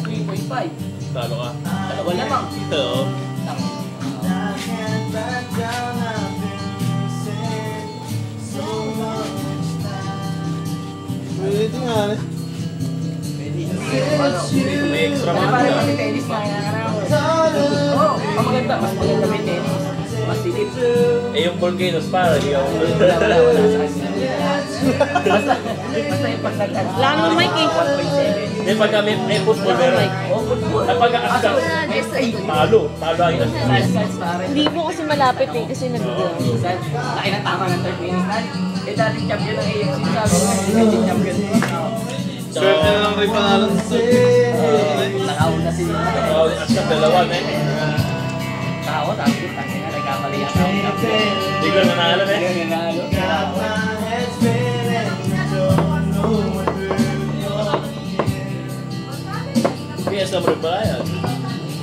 plus 3.5. Talo ka. Dalawa lamang. Oo. Pwede nga eh. May extra Para man parang ka. may tennis na Oo, ang maganda. Mas maganda may tennis. Mas silip. Eh yung volcanoes para, di ako. Wala sa kanya. Basta yung pagdagan. Wala naman mic eh. 1.7. Hindi, pagka may football meron. Oh, football. Ay, pagka asal, talo. Talo ang Size pare. Hindi mo kasi malapit eh, kasi Oo, nag-ground. minsan. Laki ng tama ng third minute na. Eh, dating champion ng AFC sabi ko, dating champion. Swerte na lang rin pangalan sa Nakauna sila. Oo, asal dalawa na eh. Tao, sabi ko, kasi nga nagkamali ang tao champion. Hindi ko na naalam eh. Hindi nga nanalo. PS na mo rin pala yan.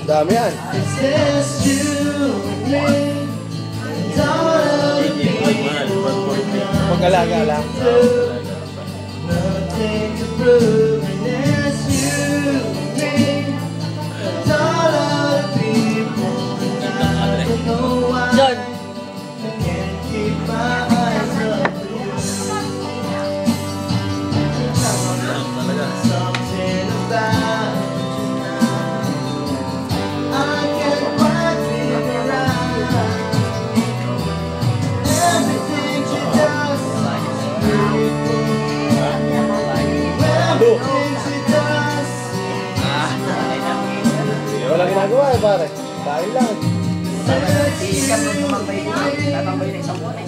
dami yan. Pag-alaga lang. John, Wala ginagawa eh pare. Dahil lang. Si Cam nung tumambay din, natambay na isang buwan eh.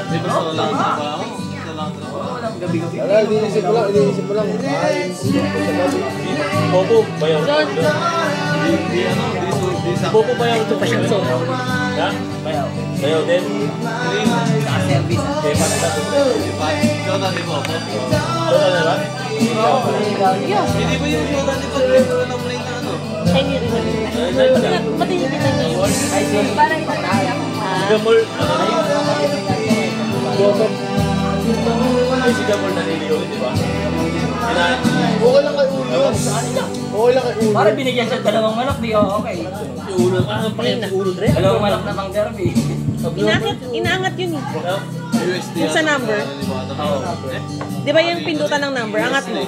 Di ba sa lang trabaho? Walang gabi-gabi. Wala, iniisip mo lang. Ay, Bobo, bayaw. John. Bobo bayaw ito pa siyang so. Ha? Bayaw. Bayaw din. Saka service. Kaya pala na Total na ba? Yes. Hindi ba yung shota ni Patrick wala ng play na ano? Henry rin. Ba't hindi kita niya? Ay, si parang itataya ko. Sigamol, Ay, sigamol na niliyo, di ba? Okay lang kay Ulo. Okay lang kay Ulo. Para binigyan siya dalawang manok, di okay. Ulo, ang pakit ng ulo rin. Dalawang manok na pang derby. Inaangat yun eh. USD Yung sa number. Di ba yung pindutan ng number? Angat mo.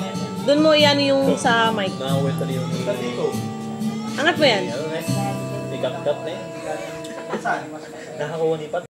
Doon mo iyan yung sa mic. Nakawit na yung Angat mo yan. Ano na eh? Ikap-kap na eh. Nakakuha ni Pat.